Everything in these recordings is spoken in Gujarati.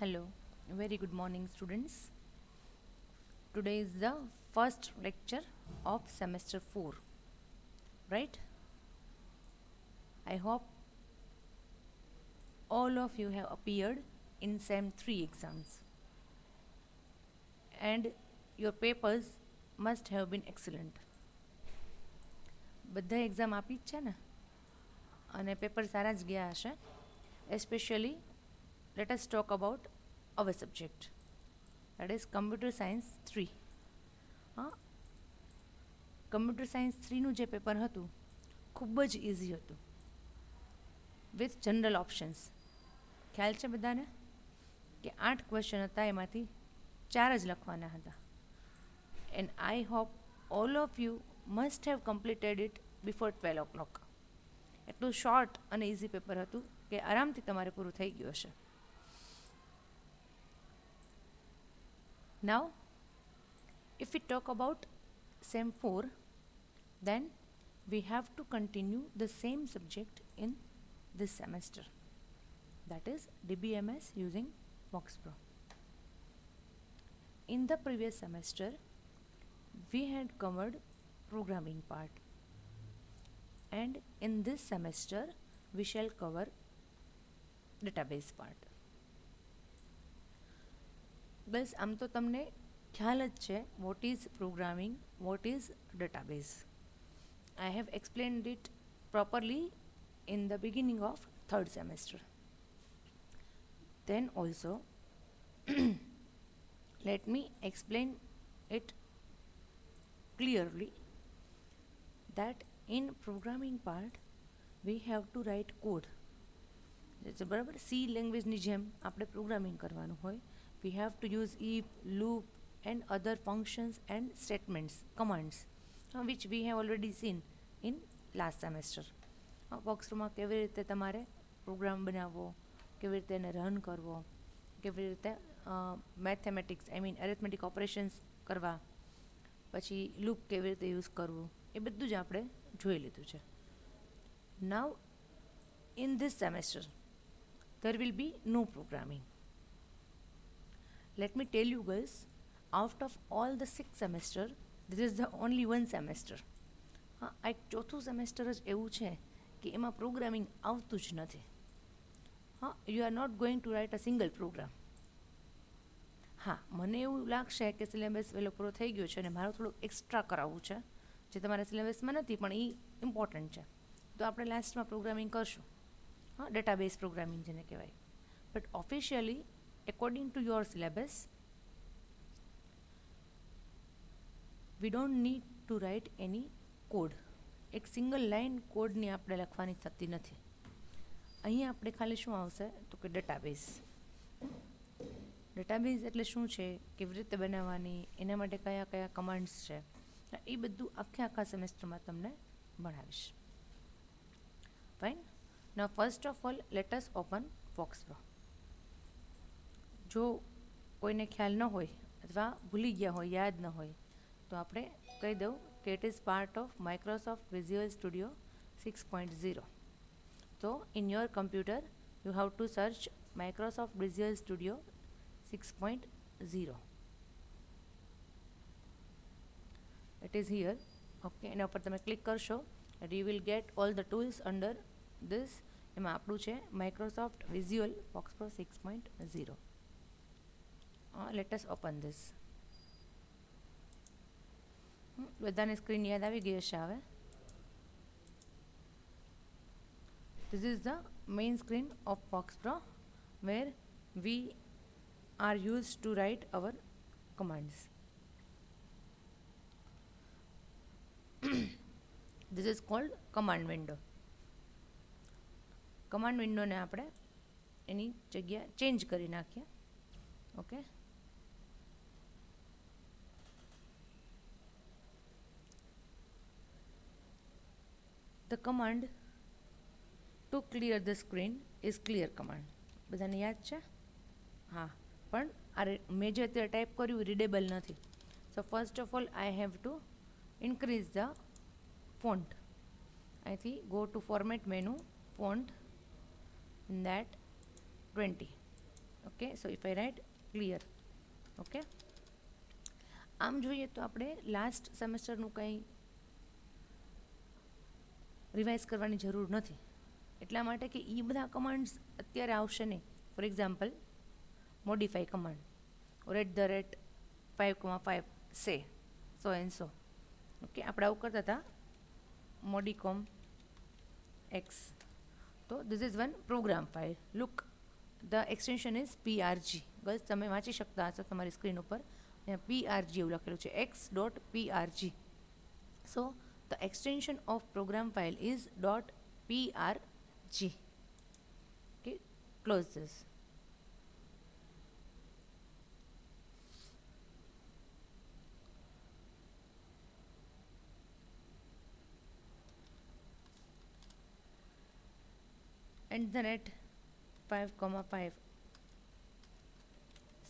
Hello, very good morning, students. Today is the first lecture of semester 4, right? I hope all of you have appeared in SEM 3 exams and your papers must have been excellent. બધા એક્ઝામ આપી જ છે ને અને પેપર સારા જ ગયા હશે. Especially let us talk about hour subject, that is computer science 3. હા, કમ્પ્યુટર સાયન્સ 3નું જે પેપર હતું ખૂબ જ ઇઝી હતું વિથ જનરલ ઓપ્શન્સ. ખ્યાલ છે બધાને કે 8 ક્વેશ્ચન હતા, એમાંથી 4 જ લખવાના હતા. And I hope all of you must have completed it before 12 o'clock. એટલું શોર્ટ અને ઇઝી પેપર હતું કે આરામથી તમારે પૂરું થઈ ગયું હશે. નાઉ if we talk about SEM 4, then we have to continue the same subject in this semester, that is DBMS using FoxPro. In the previous semester we had covered programming part, and in this semester we shall cover database part. બસ આમ તો તમને ખ્યાલ જ છે what is programming, what is database. I have explained it properly in the beginning of third semester. Then also let me explain it clearly that in programming part we have to write code. બરાબર, સી લેંગ્વેજની જેમ આપણે પ્રોગ્રામિંગ કરવાનું હોય. We have to use if, loop and other functions and statements, commands, which we have already seen in last semester. બોક્સમાં કેવી રીતે તમારે પ્રોગ્રામ બનાવવો, કેવી રીતે એને રન કરવો, કેવી રીતે મેથેમેટિક્સ એરિથમેટિક ઓપરેશન્સ કરવા, પછી લૂપ કેવી રીતે યુઝ કરવું, એ બધું જ આપણે જોઈ લીધું છે. Now in this semester there will be no programming. Let me tell you guys, out of all the 6 semester, this is the only one semester. હા, આ એક ચોથું સેમેસ્ટર જ એવું છે કે એમાં પ્રોગ્રામિંગ આવતું જ નથી. હા, you are not going to write a single program. હા, મને એવું લાગશે કે સિલેબસ વહેલો પૂરો થઈ ગયો છે અને મારે થોડું એક્સ્ટ્રા કરાવવું છે જે તમારા સિલેબસમાં નથી, પણ એ ઇમ્પોર્ટન્ટ છે. તો આપણે લાસ્ટમાં પ્રોગ્રામિંગ કરશું. હા, ડેટાબેઝ પ્રોગ્રામિંગ જેને કહેવાય. But officially according to your syllabus we don't need to write any code. એક સિંગલ લાઇન કોડની આપણે લખવાની થતી નથી. અહીંયા આપણે ખાલી શું આવશે તો કે ડેટાબેઝ. ડેટાબેઝ એટલે શું છે, કેવી રીતે બનાવવાની, એના માટે કયા કયા કમાન્ડ્સ છે, એ બધું આખા સેમેસ્ટરમાં તમને ભણાવીશ. Fine. Now first of all let us open FoxPro. જો કોઈને ખ્યાલ ન હોય અથવા ભૂલી ગયા હોય, યાદ ન હોય, તો આપણે કહી દઉં કે it is part of Microsoft visual studio 6.0. તો in your computer you have to search Microsoft visual studio 6.0. It is here. Okay, એના ઉપર તમે ક્લિક કરશો and you will get all the tools under this. એમાં આપણું છે Microsoft visual FoxPro 6.0. let us open this. બધાની સ્ક્રીન યાદ આવી ગઈ હશે હવે. This is the main screen of FoxPro where we are used to write our commands. This is called command window. Command વિન્ડોને આપણે એની જગ્યા ચેન્જ કરી નાખીએ. Okay, the command to clear the screen is clear command. બધાને યાદ છે? હા, પણ આ મેં જે અત્યારે ટાઈપ કર્યું રીડેબલ નથી. So first of all I have to increase the font. અહીંથી go to format menu, font, that 20. Okay, so if I write clear. Okay, આમ જોઈએ તો આપણે લાસ્ટ સેમેસ્ટરનું કંઈ રિવાઇઝ કરવાની જરૂર નથી, એટલા માટે કે એ બધા કમાન્ડ્સ અત્યારે આવશે નહીં. For example, modify command or at the rate 5,5 સે સો એન્ડ સો. ઓકે, આપણે આવું કરતા હતા મોડિકોમ એક્સ. તો this is one program file. Look, the extension is PRG. Girls, તમે વાંચી શકતા હશો તમારી સ્ક્રીન ઉપર PRG એવું લખેલું છે, x.prg. So the extension of program file is .prg. Okay, close this. And then at 5,5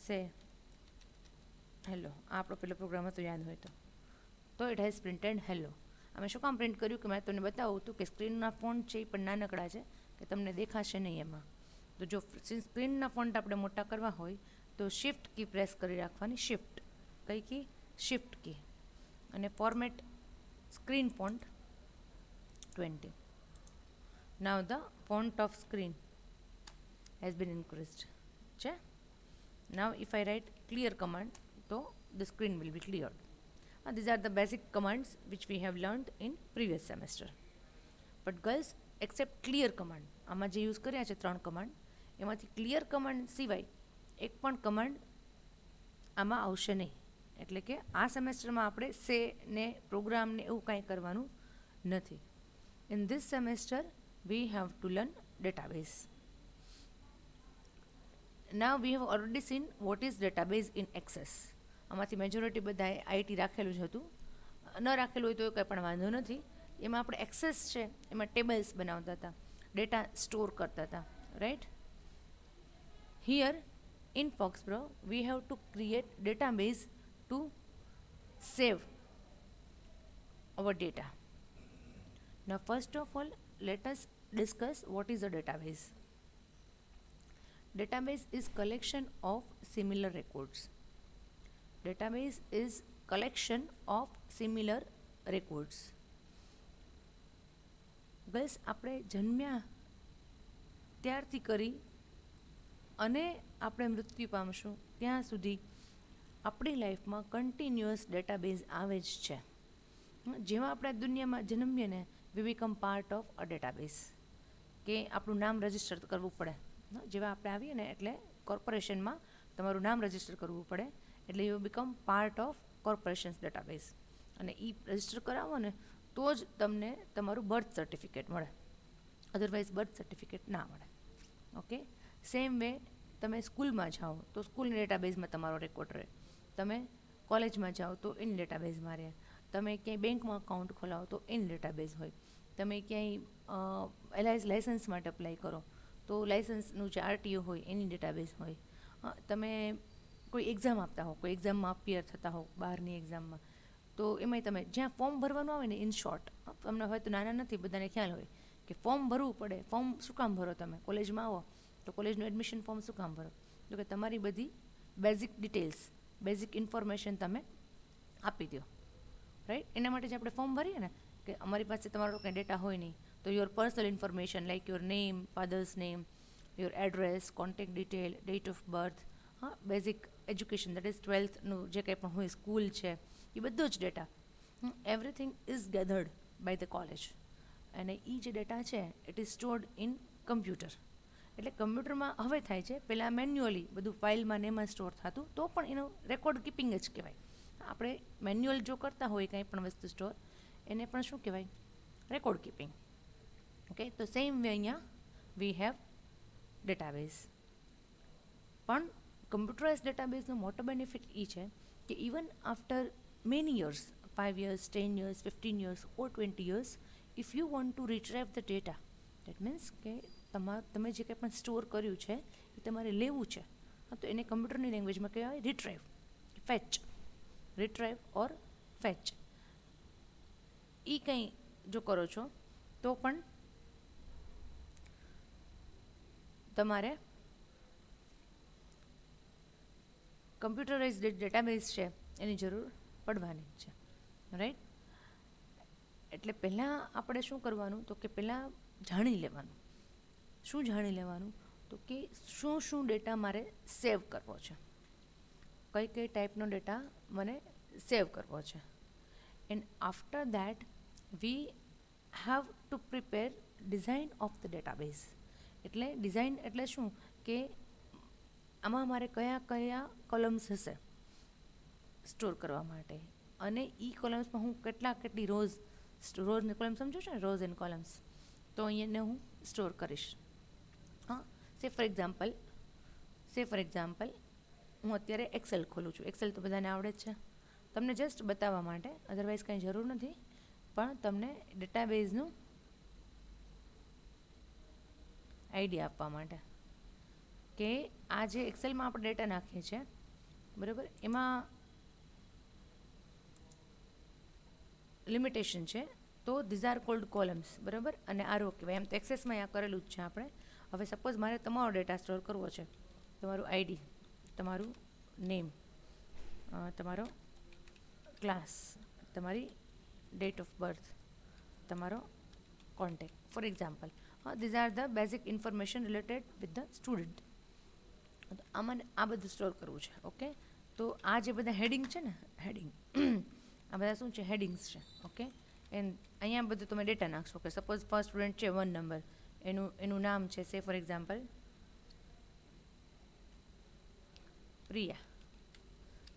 say hello. આપણો પેલો પ્રોગ્રામ હતો યાદ હોય તો ઇટ હેઝ પ્રિન્ટેડ હેલો. અમે શું કામ પ્રિન્ટ કર્યું કે મેં તમને બતાવું હતું કે સ્ક્રીનના ફોન્ટ છે એ પણ નાનકડા છે કે તમને દેખાશે નહીં એમાં. તો જો સ્ક્રીનના ફોન્ટ આપણે મોટા કરવા હોય તો શિફ્ટ કી પ્રેસ કરી રાખવાની. શિફ્ટ કઈ કી? Shift key. અને format screen font 20. Now the font of screen has been increased છે. Now if I write clear command, તો the screen will be cleared. These are the basic commands which we have learned in previous semester. But girls, except clear command, આમાં જે યુઝ કર્યા છે 3 કમાન્ડ, એમાંથી ક્લિયર કમાન્ડ સિવાય એક પણ કમાન્ડ આમાં આવશે નહીં. એટલે કે આ સેમેસ્ટરમાં આપણે સે ને પ્રોગ્રામને એવું કાંઈ કરવાનું નથી. In this semester V have to learn database. Now we have already seen what is database in Access. આમાંથી મેજોરિટી બધાએ આઈટી રાખેલું જ હતું. ન રાખેલું હોય તો કંઈ પણ વાંધો નથી. એમાં આપણે એક્સેસ છે એમાં ટેબલ્સ બનાવતા હતા, ડેટા સ્ટોર કરતા હતા, right. Here in FoxPro we have to create database to save our data. Now first of all, let us discuss what is a database. Database is collection of similar records. Database is collection of similar records. બસ આપણે જન્મ્યા ત્યારથી કરી અને આપણે મૃત્યુ પામશું ત્યાં સુધી આપણી લાઈફમાં કન્ટિન્યુઅસ ડેટાબેઝ આવે જ છે. જેવા આપણે દુનિયામાં જન્મીએ ને we become part of a database. કે આપણું નામ રજિસ્ટર કરવું પડે. જેવા આપણે આવીએ ને એટલે કોર્પોરેશનમાં તમારું નામ રજિસ્ટર કરવું પડે, એટલે you become part of corporations database. અને એ રજિસ્ટર કરાવો ને તો જ તમને તમારું બર્થ સર્ટિફિકેટ મળે, અધરવાઇઝ બર્થ સર્ટિફિકેટ ના મળે. ઓકે, સેમ વે તમે સ્કૂલમાં જાઓ તો સ્કૂલની ડેટાબેઝમાં તમારો રેકોર્ડ રહે. તમે કોલેજમાં જાઓ તો એની ડેટાબેઝમાં રહે. તમે ક્યાંય બેંકમાં અકાઉન્ટ ખોલાવો તો એની ડેટાબેઝ હોય. તમે ક્યાંય લાઇસન્સ માટે અપ્લાય કરો તો લાઇસન્સનું જે આરટીઓ હોય એની ડેટાબેઝ હોય. તમે કોઈ એક્ઝામ આપતા હો, કોઈ એક્ઝામમાં અપિયર થતા હો બહારની એક્ઝામમાં, તો એમાંય તમે જ્યાં ફોર્મ ભરવાનું આવે ને, ઇન શોર્ટ, તમને હોય તો નાના નથી બધાને ખ્યાલ હોય કે ફોર્મ ભરવું પડે. ફોર્મ શું કામ ભરો? તમે કોલેજમાં આવો તો કોલેજનું એડમિશન ફોર્મ શું કામ ભરો? તો કે તમારી બધી બેઝિક ડિટેલ્સ, બેઝિક ઇન્ફોર્મેશન તમે આપી દો, રાઈટ. એના માટે જે આપણે ફોર્મ ભરીએ ને કે અમારી પાસે તમારો કંઈ ડેટા હોય નહીં, તો your personal information like your name, father's name, your address, contact detail, date of birth, basic education that is 12થનું જે કંઈ પણ હોય, સ્કૂલ છે, એ બધો જ data, everything is gathered by the college. અને એ જે ડેટા છે it is stored in computer. એટલે કમ્પ્યુટરમાં હવે થાય છે, પહેલાં મેન્યુઅલી બધું ફાઇલમાં ને એમાં સ્ટોર થતું, તો પણ એનો રેકોર્ડ કીપિંગ જ કહેવાય. આપણે મેન્યુઅલ જો કરતા હોય કંઈ પણ વસ્તુ સ્ટોર, એને પણ શું કહેવાય? Record keeping. ઓકે, તો સેમ વે અહીંયા વી હેવ ડેટાબેઝ. પણ કમ્પ્યુટરાઇઝ ડેટાબેઝનો મોટો બેનિફિટ એ છે કે even after many years, 5 years, 10 years, 15 years or 20 years, if you want to retrieve the data, that means કે તમે જે કંઈ પણ સ્ટોર કર્યું છે એ તમારે લેવું છે, તો એને કમ્પ્યુટરની લેંગ્વેજમાં કહેવાય રિટ્રાઈવ, ફેચ. રિટ્રાઈવ ઓર ફેચ. એ કંઈ જો કરો છો તો પણ તમારે કમ્પ્યુટરાઇઝ ડેટાબેઝ છે એની જરૂર પડવાની જ છે, રાઈટ. એટલે પહેલાં આપણે શું કરવાનું તો કે પહેલાં જાણી લેવાનું. શું જાણી લેવાનું તો કે શું શું ડેટા મારે સેવ કરવો છે, કઈ કઈ ટાઈપનો ડેટા મને સેવ કરવો છે. And after that we have to prepare design of the database. એટલે ડિઝાઇન એટલે શું કે આમાં મારે કયા કયા કોલમ્સ હશે સ્ટોર કરવા માટે, અને એ કોલમ્સમાં હું કેટલી રોઝની કોલમ સમજો છો ને, રોઝ એન્ડ કોલમ્સ, તો અહીંયા હું સ્ટોર કરીશ. હા, સે ફોર એક્ઝામ્પલ હું અત્યારે એક્સેલ ખોલું છું. એક્સેલ તો બધાને આવડે જ છે. તમને જસ્ટ બતાવવા માટે, અધરવાઇઝ કંઈ જરૂર નથી, પણ તમને ડેટાબેઝનું આઈડિયા આપવા માટે કે આ જે એક્સેલમાં આપણે ડેટા નાખીએ છીએ બરાબર, એમાં લિમિટેશન છે. તો ધીઝ આર કોલ્ડ કોલમ્સ બરાબર, અને આરો કહેવાય. એમ તો એક્સેસમાં અહીંયા કરેલું જ છે આપણે. હવે સપોઝ મારે તમારો ડેટા સ્ટોર કરવો છે, તમારું આઈડી, તમારું નેમ, તમારો ક્લાસ, તમારી ડેટ ઓફ બર્થ, તમારો contact, for example. These are the basic information related with the student. તો આમાં આ બધું સ્ટોર કરવું છે. ઓકે, તો આ જે બધા હેડિંગ છે ને, હેડિંગ આ બધા શું છે, હેડિંગ્સ છે. ઓકે, એન્ડ અહીંયા બધું તમે ડેટા નાખશો કે સપોઝ ફર્સ્ટ સ્ટુડન્ટ છે 1 નંબર, એનું નામ છે સે for example Priya.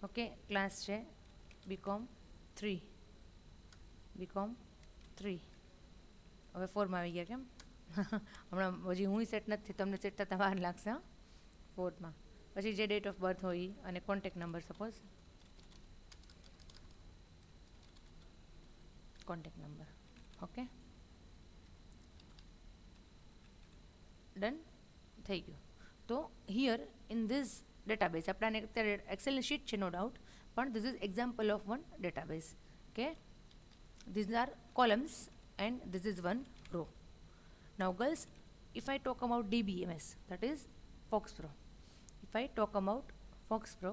Okay, class છે બીકોમ 3. હવે 4માં આવી ગયા કેમ? હમણાં હજી હું સેટ નથી, તમને સેટ થતાં વાર લાગશે. 4માં પછી જે ડેટ ઓફ બર્થ હોય અને contact number, suppose contact number. Okay, done થઈ ગયું. તો હિયર ઇન ધીસ ડેટાબેઝ આપણે અત્યારે એક્સેલની શીટ છે નો ડાઉટ, પણ this is example of one database કે these are columns and this is one row. Now girls, if I talk about DBMS, that is FoxPro, if I talk about FoxPro,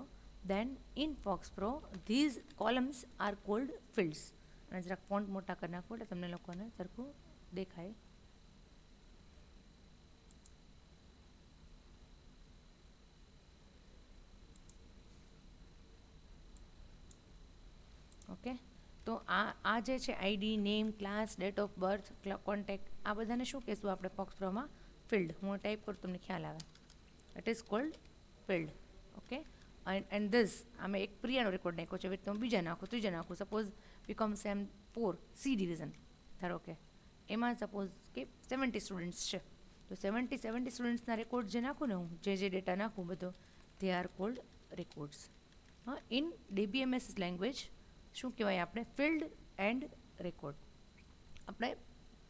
then in FoxPro these columns are called fields. અને જરાક ફોન્ટ મોટા કરી નાખો એટલે તમને લોકોને સરખું દેખાય. ઓકે, તો આ જે છે ID, name, class, date of birth, contact, આ બધાને શું કહેશું આપણે ફોક્સપ્રોમાં? ફિલ્ડ. હું ટાઈપ કરું તમને ખ્યાલ આવે. It is called field. Okay, and this અમે એક પ્રિયાનો રેકોર્ડ નાખ્યો છે, તમે બીજા નાખો, ત્રીજા નાખો. Suppose BCom sem 4 C division ધારો કે એમાં સપોઝ કે 70 સ્ટુડન્ટ્સ છે, તો 70 સ્ટુડન્ટ્સના રેકોર્ડ જે નાખું ને હું, જે ડેટા નાખું બધો, દે આર કોલ્ડ રેકોર્ડ્સ. હા, ઇન ડીબીએમએસ લેંગ્વેજ શું કહેવાય આપણે? Field and record. આપણે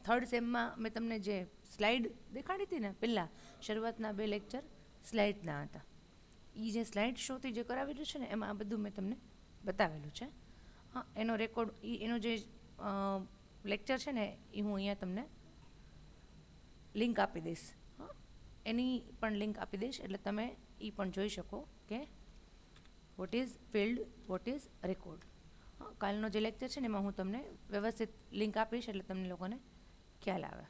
થર્ડ સેમમાં મેં તમને જે સ્લાઇડ દેખાડી હતી ને પહેલાં, શરૂઆતના 2 લેક્ચર સ્લાઇડના હતા. એ જે સ્લાઇડ શોથી જે કરાવેલું છે ને એમાં આ બધું મેં તમને બતાવેલું છે. હા, એનો રેકોર્ડ, એનો જે લેક્ચર છે ને એ હું અહીંયા તમને લિંક આપી દઈશ. હા, એની પણ લિંક આપી દઈશ એટલે તમે એ પણ જોઈ શકો કે what is field, what is record. કાલનો જે લેક્ચર છે ને એમાં હું તમને વ્યવસ્થિત લિંક આપીશ એટલે તમને લોકોને ખ્યાલ આવે.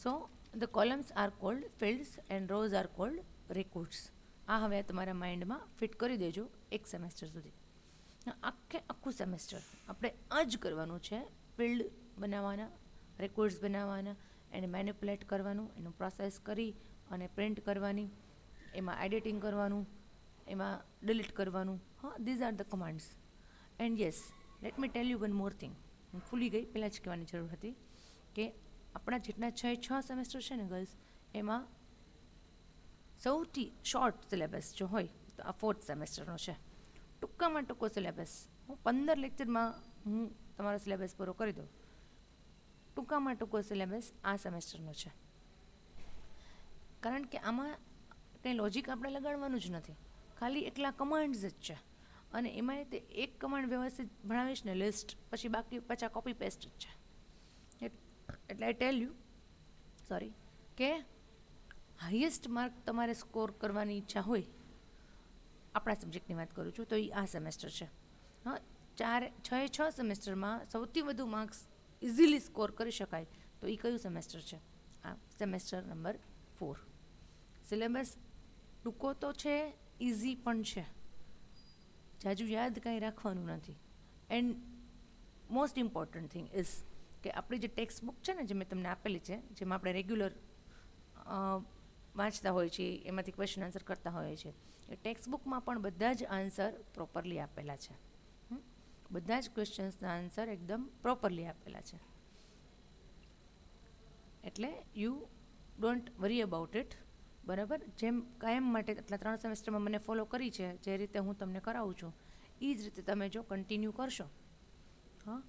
So the columns are called fields and rows are called records. આ હવે તમારા માઇન્ડમાં ફિટ કરી દેજો એક સેમેસ્ટર સુધી. આખું સેમેસ્ટર આપણે આ જ કરવાનું છે. ફિલ્ડ બનાવવાના, રેકોર્ડ્સ બનાવવાના, એને મેનિપ્યુલેટ કરવાનું, એનું પ્રોસેસ કરી અને પ્રિન્ટ કરવાની, એમાં એડિટિંગ કરવાનું, એમાં ડિલીટ કરવાનું. હા, these are the commands. And yes, let me tell you one more thing. હું ભૂલી ગઈ, પહેલાં જ કહેવાની જરૂર હતી કે આપણા જેટલા 6 સેમેસ્ટર છે ને ગર્લ્સ, એમાં સૌથી શોર્ટ સિલેબસ જો હોય તો આ 4th સેમેસ્ટરનો છે. ટૂંકામાં ટૂંકો સિલેબસ. હું 15 લેક્ચરમાં હું તમારો સિલેબસ પૂરો કરી દઉં. ટૂંકામાં ટૂંકો સિલેબસ આ સેમેસ્ટરનો છે, કારણ કે આમાં કંઈ લોજિક આપણે લગાડવાનું જ નથી, ખાલી એકલા કમાન્ડ્સ જ છે. અને એમાં તે એક કમાન્ડ વ્યવસ્થિત ભણાવીશ ને લિસ્ટ, પછી બાકી પાછા કોપી પેસ્ટ જ છે. એટલે આઈ ટેલ યુ, સોરી, કે હાઈએસ્ટ માર્ક તમારે સ્કોર કરવાની ઈચ્છા હોય, આપણા સબ્જેક્ટની વાત કરું છું, તો એ આ સેમેસ્ટર છે. હા, 6 સેમેસ્ટરમાં સૌથી વધુ માર્ક્સ ઇઝીલી સ્કોર કરી શકાય તો એ કયું સેમેસ્ટર છે? આ સેમેસ્ટર નંબર 4. સિલેબસ ટૂંકો તો છે, ઇઝી પણ છે, જાજુ યાદ કાંઈ રાખવાનું નથી. And most important thing is કે આપણી જે ટેક્સ્ટ બુક છે ને, જે મેં તમને આપેલી છે, જેમાં આપણે રેગ્યુલર વાંચતા હોય છે, એમાંથી ક્વેશ્ચન આન્સર કરતા હોઈએ છીએ, એ ટેક્સ્ટ બુકમાં પણ બધા જ આન્સર પ્રોપરલી આપેલા છે. બધા જ ક્વેશ્ચન્સના આન્સર એકદમ પ્રોપરલી આપેલા છે. એટલે you don't worry about it. બરાબર? જેમ કાયમ માટે આટલા 3 સેમેસ્ટરમાં મને ફોલો કરી છે, જે રીતે હું તમને કરાવું છું, એ જ રીતે તમે જો કન્ટિન્યુ કરશો, હા,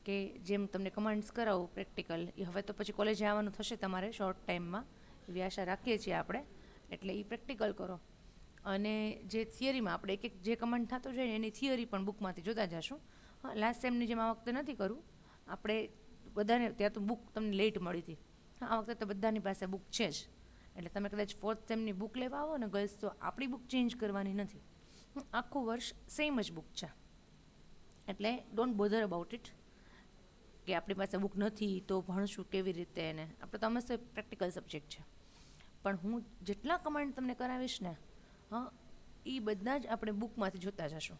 કે જેમ તમને કમાન્ડ્સ કરાવું પ્રેક્ટિકલ, એ હવે તો પછી કોલેજે આવવાનું થશે તમારે શોર્ટ ટાઈમમાં, એવી આશા રાખીએ છીએ આપણે. એટલે એ પ્રેક્ટિકલ કરો. અને જે થિયરીમાં આપણે એક જે કમાન્ડ થતો જાય ને, એની થિયરી પણ બુકમાંથી જોતા જશું. હા, લાસ્ટ સેમની જેમ આ વખતે નથી કરવું. આપણે બધાને ત્યાં તો બુક તમને લેટ મળી હતી. હા, આ વખતે તો બધાની પાસે બુક છે જ. એટલે તમે કદાચ 4th સેમની બુક લેવા આવો ને ગર્લ્સ, તો આપણી બુક ચેન્જ કરવાની નથી. આખું વર્ષ સેમ જ બુક છે. એટલે ડોન્ટ બોધર અબાઉટ ઇટ કે આપણી પાસે બુક નથી તો ભણશું કેવી રીતે. એને આપણે તો હંમેશા પ્રેક્ટિકલ સબ્જેક્ટ છે. પણ હું જેટલા કમાન્ડ તમને કરાવીશ ને, હા, એ બધા જ આપણે બુકમાંથી જોતા જશું.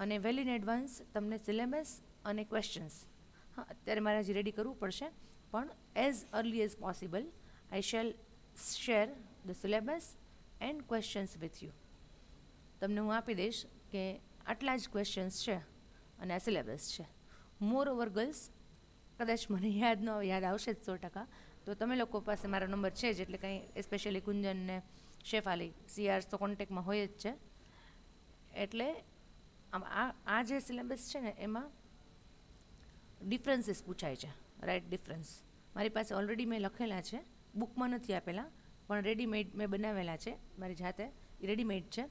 અને વેલ ઇન એડવાન્સ તમને સિલેબસ અને ક્વેશ્ચન્સ, હા, અત્યારે મારે હજી રેડી કરવું પડશે, પણ as early as possible I shell share the syllabus and questions with you. તમને હું આપી દઈશ કે આટલા જ ક્વેશ્ચન્સ છે અને આ સિલેબસ છે. મોર ઓવર ગર્લ્સ, કદાચ મને યાદ ન યાદ આવશે જ 100%, તો તમે લોકો પાસે મારો નંબર છે જ, એટલે કંઈ એસ્પેશિયલી કુંજન ને શેફાલી સીઆર તો કોન્ટેક્ટમાં હોય જ છે. એટલે આ જે સિલેબસ છે ને, એમાં ડિફરન્સીસ પૂછાય છે, રાઇટ ડિફરન્સ. મારી પાસે ઓલરેડી મેં લખેલા છે, બુકમાં નથી આપેલા, પણ રેડીમેડ મેં બનાવેલા છે મારી જાતે. એ રેડીમેડ છે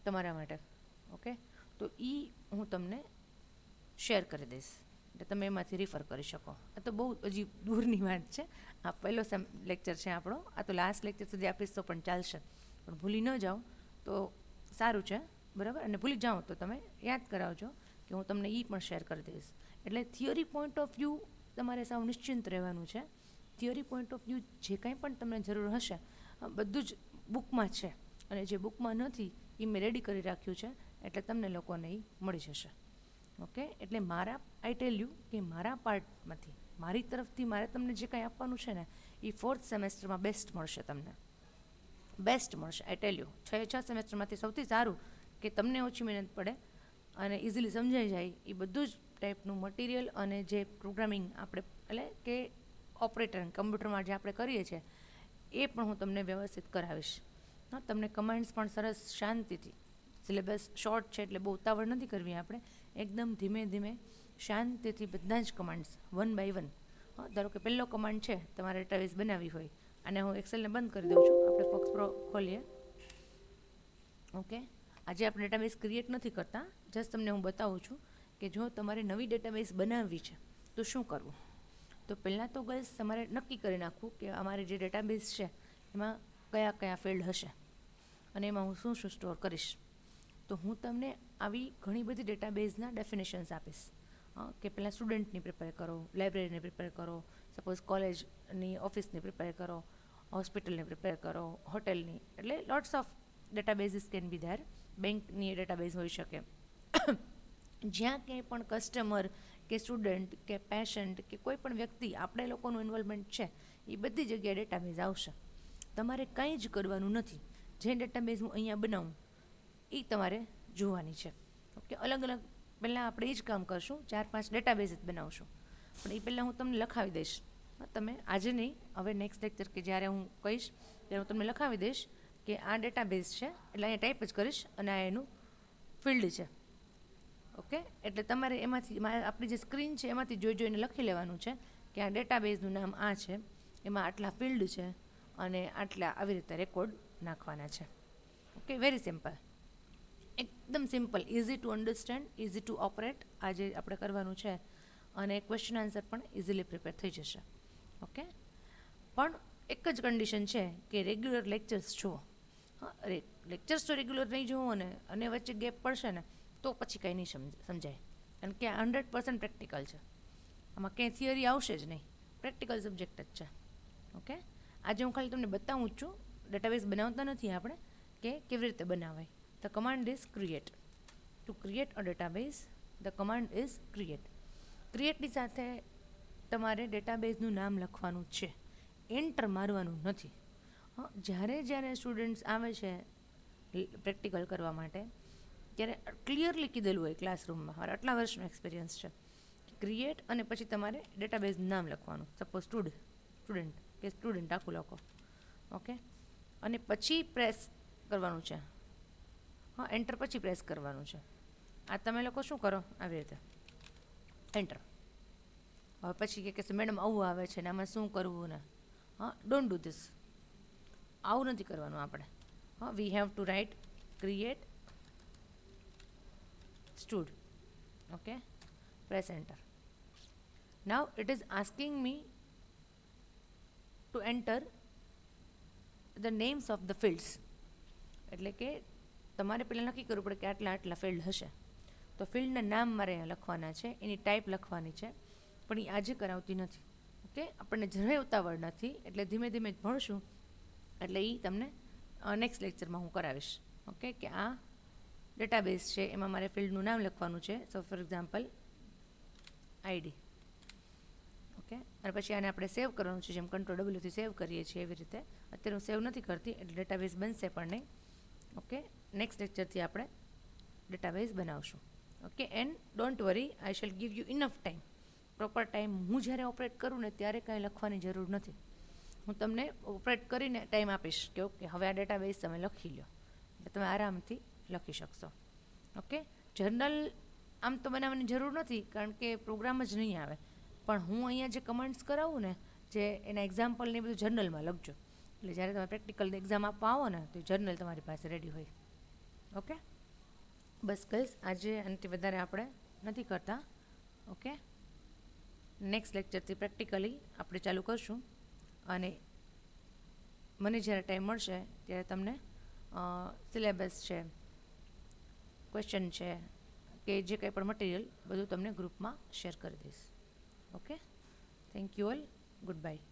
તમારા માટે. ઓકે, તો એ હું તમને શેર કરી દઈશ, એટલે તમે એમાંથી રિફર કરી શકો. આ તો બહુ હજી દૂરની વાત છે. આ પહેલો લેક્ચર છે આપણો. આ તો લાસ્ટ લેક્ચર સુધી આપીશ તો પણ ચાલશે, પણ ભૂલી ન જાઓ તો સારું છે. બરાબર? અને ભૂલી જાઓ તો તમે યાદ કરાવજો કે હું તમને એ પણ શેર કરી દઈશ. એટલે થિયરી પોઈન્ટ ઓફ વ્યૂ તમારે સાવ નિશ્ચિંત રહેવાનું છે. થિયરી પોઈન્ટ ઓફ વ્યૂ જે કાંઈ પણ તમને જરૂર હશે, બધું જ બુકમાં છે. અને જે બુકમાં નથી એ મેં રેડી કરી રાખ્યું છે, એટલે તમને લોકોને એ મળી જશે. ઓકે, એટલે મારા આઈ ટેલ યુ કે મારા પાર્ટમાંથી, મારી તરફથી મારે તમને જે કાંઈ આપવાનું છે ને, એ 4th સેમેસ્ટરમાં બેસ્ટ મળશે તમને. બેસ્ટ મળશે, આઈ ટેલ યુ. 6 સેમેસ્ટરમાંથી સૌથી સારું કે તમને ઓછી મહેનત પડે અને ઇઝીલી સમજાઈ જાય એ બધું જ ટાઈપનું મટીરિયલ. અને જે પ્રોગ્રામિંગ આપણે એટલે કે ઓપરેટર કમ્પ્યુટરમાં જે આપણે કરીએ છીએ, એ પણ હું તમને વ્યવસ્થિત કરાવીશ. હા, તમને કમાન્ડ્સ પણ સરસ શાંતિથી, સિલેબસ શોર્ટ છે એટલે બહુ ઉતાવળ નથી કરવી આપણે, એકદમ ધીમે ધીમે શાંતિથી બધા જ કમાન્ડ્સ 1 by 1. હા, ધારો કે પહેલો કમાન્ડ છે, તમારે ડેટાબેઝ બનાવવી હોય, અને હું એક્સેલને બંધ કરી દઉં છું, આપણે ફોક્સ પ્રો ખોલીએ. ઓકે, આજે આપણે ડેટાબેઝ ક્રિએટ નથી કરતા, જસ્ટ તમને હું બતાવું છું કે જો તમારે નવી ડેટાબેઝ બનાવવી છે તો શું કરવું. તો પહેલાં તો ગર્લ્સ તમારે નક્કી કરી નાખવું કે અમારી જે ડેટાબેઝ છે એમાં કયા કયા ફિલ્ડ હશે અને એમાં હું શું શું સ્ટોર કરીશ. તો હું તમને આવી ઘણી બધી ડેટાબેઝના ડેફિનેશન્સ આપીશ. કે પહેલાં સ્ટુડન્ટની પ્રિપેર કરો, લાઇબ્રેરીની પ્રિપેર કરો, સપોઝ કોલેજની ઓફિસની પ્રિપેર કરો, હોસ્પિટલની પ્રિપેર કરો, હોટેલની, એટલે lots of ડેટાબેઝીસ can be there. બેંકની ડેટાબેઝ હોઈ શકે. જ્યાં ક્યાંય પણ કસ્ટમર કે સ્ટુડન્ટ કે પેશન્ટ કે કોઈ પણ વ્યક્તિ આપણે લોકોનું ઇન્વોલ્વમેન્ટ છે, એ બધી જગ્યાએ ડેટાબેઝ આવશે. તમારે કંઈ જ કરવાનું નથી. જે ડેટાબેઝ હું અહીંયા બનાવું એ તમારે જોવાની છે. ઓકે, અલગ અલગ પહેલાં આપણે એ જ કામ કરશું, 4-5 ડેટાબેઝ જ બનાવશું. પણ એ પહેલાં હું તમને લખાવી દઈશ. તમે આજે નહીં, હવે નેક્સ્ટ લેક્ચર કે જ્યારે હું કહીશ ત્યારે હું તમને લખાવી દઈશ કે આ ડેટાબેઝ છે, એટલે અહીંયા ટાઈપ જ કરીશ અને આ એનું ફિલ્ડ છે. ઓકે, એટલે તમારે એમાંથી આપણી જે સ્ક્રીન છે એમાંથી જોઈને લખી લેવાનું છે કે આ ડેટાબેઝનું નામ આ છે, એમાં આટલા ફિલ્ડ છે અને આટલા આવી રીતે રેકોર્ડ નાખવાના છે. ઓકે, વેરી સિમ્પલ, એકદમ simple, easy to understand, easy to operate. આજે આપણે કરવાનું છે અને ક્વેશ્ચન આન્સર પણ ઇઝીલી પ્રિપેર થઈ જશે. ઓકે, પણ એક જ કન્ડિશન છે કે રેગ્યુલર લેક્ચર્સ જુઓ. હા, લેક્ચર્સ તો રેગ્યુલર નહીં જુઓ ને અને વચ્ચે ગેપ પડશે ને તો પછી કંઈ નહીં સમજાય. કારણ કે આ 100% પ્રેક્ટિકલ છે. આમાં ક્યાંય થિયરી આવશે જ નહીં, પ્રેક્ટિકલ સબ્જેક્ટ જ છે. ઓકે, આજે હું ખાલી તમને બતાવું જ છું. ડેટાબેઝ બનાવતા નથી આપણે, કે કેવી રીતે બનાવાય. The command is create. To create a database the command is create. ક્રિએટની સાથે તમારે ડેટાબેઝનું નામ લખવાનું છે, એન્ટર મારવાનું નથી. જ્યારે સ્ટુડન્ટ્સ આવે છે પ્રેક્ટિકલ કરવા માટે ત્યારે ક્લિયરલી કીધેલું હોય ક્લાસરૂમમાં, મારા આટલા વર્ષનો એક્સપિરિયન્સ છે, ક્રિએટ અને પછી તમારે ડેટાબેઝનું નામ લખવાનું. સપોઝ સ્ટુડન્ટ કે સ્ટુડન્ટ આખું લખો. ઓકે, અને પછી પ્રેસ કરવાનું છે. હા, એન્ટર પછી પ્રેસ કરવાનું છે. આ તમે લોકો શું કરો, આવી રીતે એન્ટર. હવે પછી કે મેડમ આવું આવે છે ને આમાં શું કરવું ને. હા, ડોન્ટ ડુ ધીસ. આવું નથી કરવાનું આપણે. હા, we have to write create stud. Okay, press enter. Now it is asking me to enter the names of the fields. એટલે કે તમારે પહેલાં નક્કી કરવું પડે કે આટલા ફિલ્ડ હશે, તો ફિલ્ડના નામ મારે લખવાના છે, એની ટાઈપ લખવાની છે, પણ એ આજે કરાવતી નથી. ઓકે, આપણને જરાય ઉતાવળ નથી, એટલે ધીમે ધીમે જ ભણશું. એટલે એ તમને નેક્સ્ટ લેક્ચરમાં હું કરાવીશ. ઓકે, કે આ ડેટાબેઝ છે, એમાં મારે ફિલ્ડનું નામ લખવાનું છે. સો ફોર એક્ઝામ્પલ આઈડી. ઓકે, અને પછી આને આપણે સેવ કરવાનું છે, જેમ Ctrl+W સેવ કરીએ છીએ એવી રીતે. અત્યારે હું સેવ નથી કરતી એટલે ડેટાબેઝ બનશે પણ નહીં. ઓકે, નેક્સ્ટ લેક્ચરથી આપણે ડેટાબેઝ બનાવશું. Okay, and don't worry, I shell give you enough time. Proper time હું જ્યારે ઓપરેટ કરું ને ત્યારે કાંઈ લખવાની જરૂર નથી. હું તમને ઓપરેટ કરીને ટાઈમ આપીશ કે ઓકે હવે આ ડેટાબેઝ તમે લખી લો, એટલે તમે આરામથી લખી શકશો. ઓકે, જર્નલ આમ તો બનાવવાની જરૂર નથી કારણ કે પ્રોગ્રામ જ નહીં આવે, પણ હું અહીંયા જે કમેન્ટ્સ કરાવું ને, જે એના એક્ઝામ્પલ ને બધું જર્નલમાં લખજો, એટલે જ્યારે તમે પ્રેક્ટિકલ એક્ઝામ આપવા આવો ને તો જર્નલ તમારી પાસે રેડી હોય. ઓકે, બસ ગઈશ, આજે આનાથી વધારે આપણે નથી કરતા. ઓકે, નેક્સ્ટ લેક્ચરથી પ્રેક્ટિકલી આપણે ચાલુ કરશું અને મને જ્યારે ટાઈમ મળશે ત્યારે તમને સિલેબસ છે, ક્વેશ્ચન છે કે જે કંઈ પણ મટીરિયલ બધું તમને ગ્રુપમાં શેર કરી દઈશ. Okay, thank you all, good bye.